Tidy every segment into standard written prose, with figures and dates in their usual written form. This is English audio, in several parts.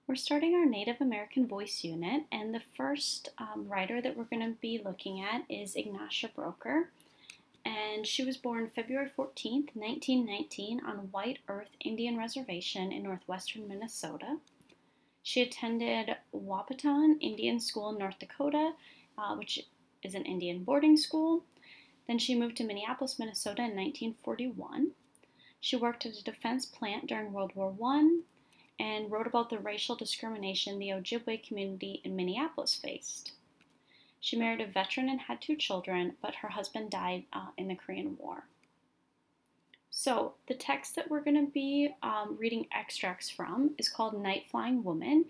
We're starting our Native American Voice unit, and the first writer that we're going to be looking at is Ignacio Broker. And she was born February 14th, 1919 on White Earth Indian Reservation in northwestern Minnesota. She attended Wahpeton Indian School in North Dakota, which is an Indian boarding school. Then she moved to Minneapolis, Minnesota in 1941. She worked at a defense plant during World War I and wrote about the racial discrimination the Ojibwe community in Minneapolis faced. She married a veteran and had 2 children, but her husband died in the Korean War. So the text that we're going to be reading extracts from is called Night Flying Woman,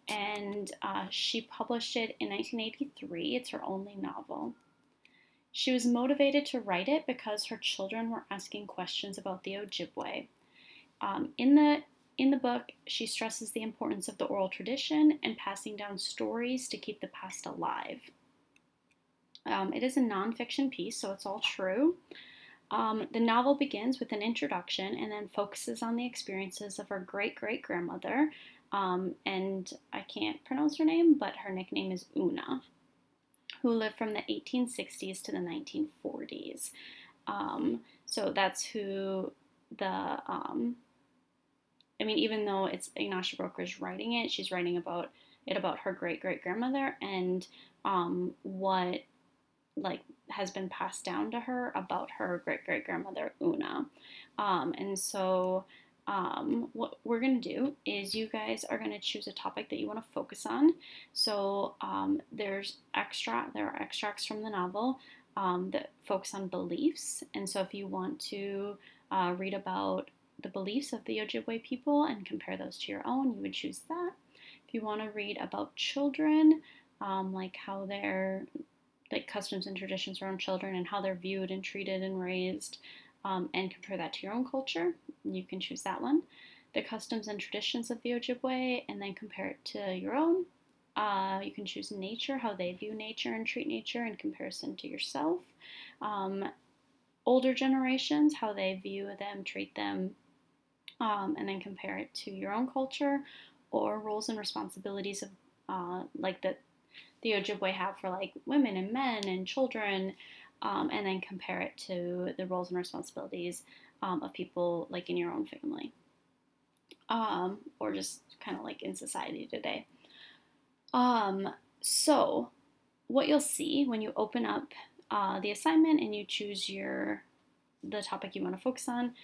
and she published it in 1983. It's her only novel. She was motivated to write it because her children were asking questions about the Ojibwe. In the book, she stresses the importance of the oral tradition and passing down stories to keep the past alive. It is a nonfiction piece, so it's all true. The novel begins with an introduction and then focuses on the experiences of her great-great-grandmother, and I can't pronounce her name, but her nickname is Una, who lived from the 1860s to the 1940s. So that's who even though it's Ignacio Broker's writing it, she's writing about her great-great-grandmother and what has been passed down to her about her great-great-grandmother Una. What we're going to do is you guys are going to choose a topic that you want to focus on. So there are extracts from the novel that focus on beliefs. And so if you want to read about the beliefs of the Ojibwe people and compare those to your own, you would choose that. If you want to read about children, how they're customs and traditions around children and how they're viewed and treated and raised, and compare that to your own culture, you can choose that one. The customs and traditions of the Ojibwe, and then compare it to your own. You can choose nature, how they view nature and treat nature in comparison to yourself. Older generations, how they view them, treat them, and then compare it to your own culture, or roles and responsibilities of the Ojibwe have for women and men and children, and then compare it to the roles and responsibilities of people in your own family, or just kind of in society today. So what you'll see when you open up the assignment and you choose the topic you want to focus on,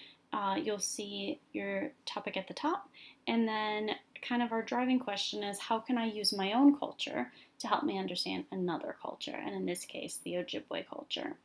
you'll see your topic at the top, and then kind of our driving question is, how can I use my own culture to help me understand another culture, and in this case, the Ojibwe culture.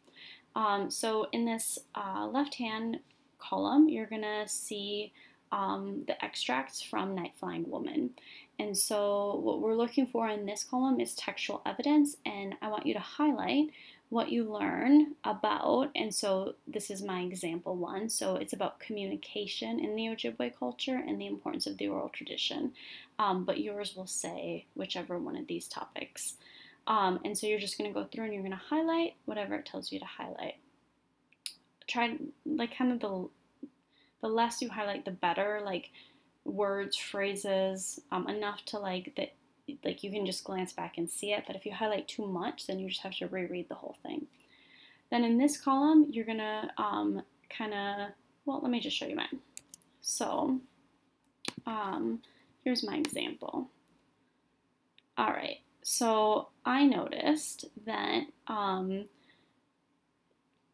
So in this left-hand column, you're going to see the extracts from Night Flying Woman. And so what we're looking for in this column is textual evidence, and I want you to highlight what you learn about, and so this is my example one, so it's about communication in the Ojibwe culture and the importance of the oral tradition, but yours will say whichever one of these topics. And so you're just going to go through and you're going to highlight whatever it tells you to highlight. Try, kind of the less you highlight, the better, words, phrases, enough to that you can just glance back and see it, but if you highlight too much, then you just have to reread the whole thing. Then in this column, you're gonna let me just show you mine. So here's my example. All right, so I noticed that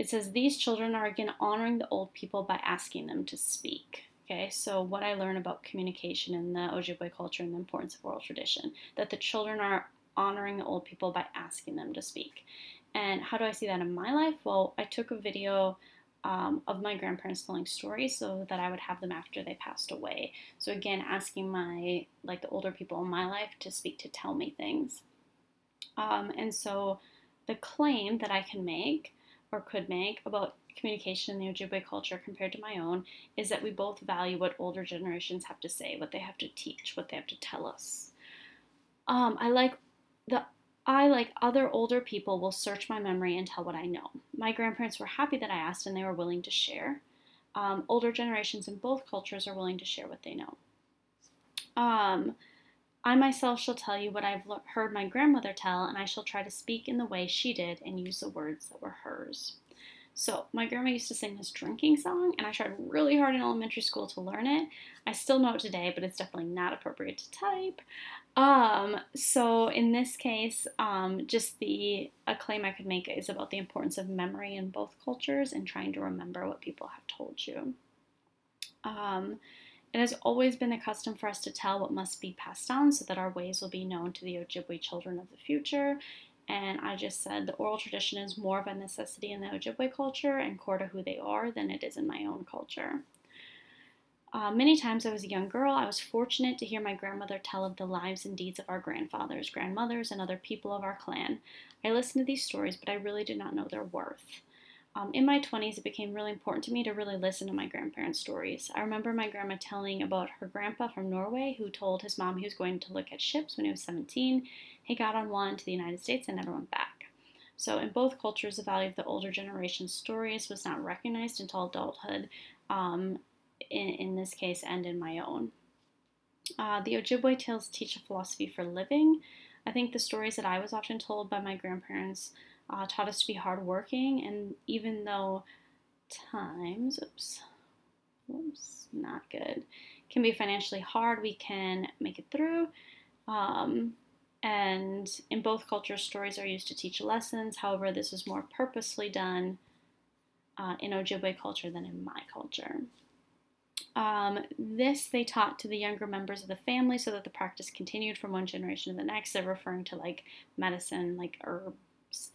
it says these children are again honoring the old people by asking them to speak. Okay, so what I learned about communication in the Ojibwe culture and the importance of oral tradition, that the children are honoring the old people by asking them to speak. And how do I see that in my life? Well, I took a video of my grandparents telling stories so that I would have them after they passed away. So again, asking the older people in my life to speak, to tell me things. And so the claim that I can make or could make about communication in the Ojibwe culture compared to my own is that we both value what older generations have to say, what they have to teach, what they have to tell us. I like other older people will search my memory and tell what I know. My grandparents were happy that I asked and they were willing to share. Older generations in both cultures are willing to share what they know. I myself shall tell you what I've heard my grandmother tell, and I shall try to speak in the way she did and use the words that were hers. So my grandma used to sing this drinking song, and I tried really hard in elementary school to learn it. I still know it today, but it's definitely not appropriate to type. So in this case, just a claim I could make is about the importance of memory in both cultures and trying to remember what people have told you. It has always been the custom for us to tell what must be passed on so that our ways will be known to the Ojibwe children of the future. And I just said the oral tradition is more of a necessity in the Ojibwe culture and core to who they are than it is in my own culture. Many times I was a young girl, I was fortunate to hear my grandmother tell of the lives and deeds of our grandfathers, grandmothers, and other people of our clan. I listened to these stories, but I really did not know their worth. In my 20s, it became really important to me to really listen to my grandparents' stories. I remember my grandma telling about her grandpa from Norway who told his mom he was going to look at ships when he was 17. He got on one to the United States and never went back. So in both cultures, the value of the older generation's stories was not recognized until adulthood, in this case, and in my own. The Ojibwe tales teach a philosophy for living. I think the stories that I was often told by my grandparents taught us to be hardworking, and even though times, not good, can be financially hard, we can make it through. And in both cultures, stories are used to teach lessons. However, this is more purposely done in Ojibwe culture than in my culture. This they taught to the younger members of the family so that the practice continued from one generation to the next. They're referring to like medicine, like herbs.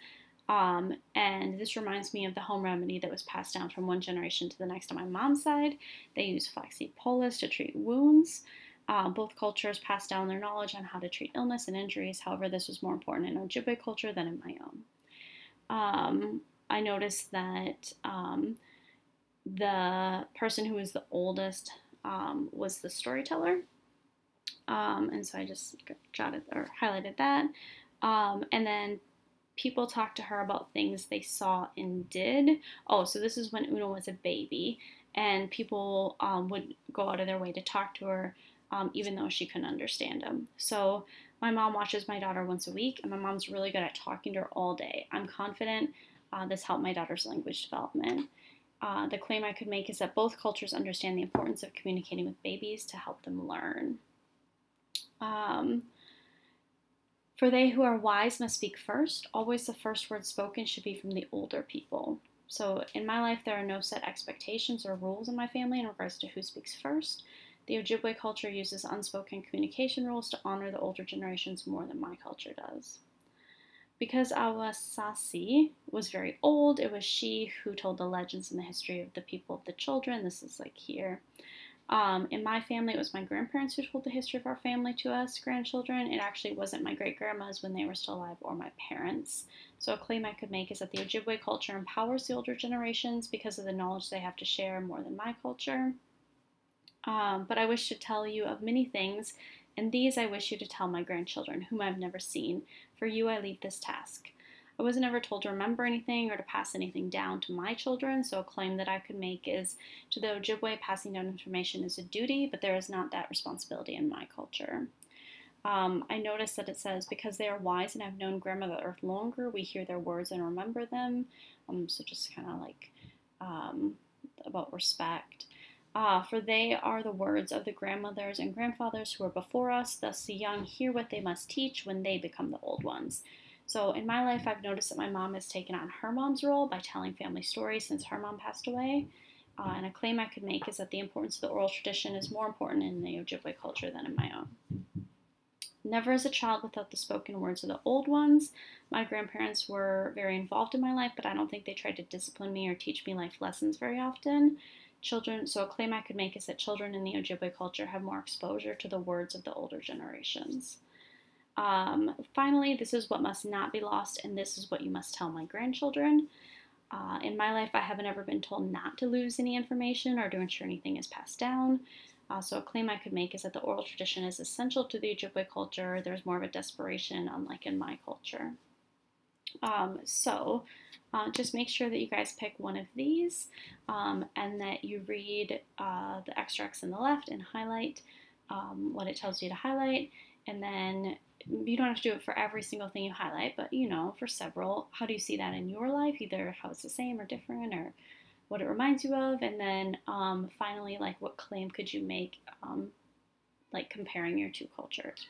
And this reminds me of the home remedy that was passed down from one generation to the next on my mom's side. They use flaxseed poultice to treat wounds. Both cultures passed down their knowledge on how to treat illness and injuries. However, this was more important in Ojibwe culture than in my own. I noticed that the person who was the oldest was the storyteller. And so I just jotted or highlighted that. And then people talked to her about things they saw and did. Oh, so this is when Una was a baby, and people would go out of their way to talk to her, even though she couldn't understand them. So my mom watches my daughter once a week, and my mom's really good at talking to her all day. I'm confident this helped my daughter's language development. The claim I could make is that both cultures understand the importance of communicating with babies to help them learn. For they who are wise must speak first. Always the first word spoken should be from the older people. So in my life, there are no set expectations or rules in my family in regards to who speaks first. The Ojibwe culture uses unspoken communication rules to honor the older generations more than my culture does. Because Awasasi was very old, it was she who told the legends and the history of the people of the children. This is like here. In my family, it was my grandparents who told the history of our family to us grandchildren. It actually wasn't my great-grandmas when they were still alive or my parents. So a claim I could make is that the Ojibwe culture empowers the older generations because of the knowledge they have to share more than my culture. But I wish to tell you of many things, and these I wish you to tell my grandchildren, whom I have never seen. For you I leave this task. I wasn't ever told to remember anything or to pass anything down to my children, so a claim that I could make is to the Ojibwe, passing down information is a duty, but there is not that responsibility in my culture. I noticed that it says, because they are wise and have known Grandmother Earth longer, we hear their words and remember them. So just kind of like about respect. For they are the words of the grandmothers and grandfathers who are before us, thus the young hear what they must teach when they become the old ones. So in my life, I've noticed that my mom has taken on her mom's role by telling family stories since her mom passed away. And a claim I could make is that the importance of the oral tradition is more important in the Ojibwe culture than in my own. Never as a child without the spoken words of the old ones. My grandparents were very involved in my life, but I don't think they tried to discipline me or teach me life lessons very often. So a claim I could make is that children in the Ojibwe culture have more exposure to the words of the older generations. Finally, this is what must not be lost, and this is what you must tell my grandchildren. In my life, I haven't ever been told not to lose any information or to ensure anything is passed down. So a claim I could make is that the oral tradition is essential to the Ojibwe culture. There's more of a desperation, unlike in my culture. Just make sure that you guys pick one of these and that you read the extracts in the left and highlight what it tells you to highlight. And then you don't have to do it for every single thing you highlight, but you know, for several, how do you see that in your life? Either how it's the same or different, or what it reminds you of. And then finally, like, what claim could you make, like comparing your two cultures?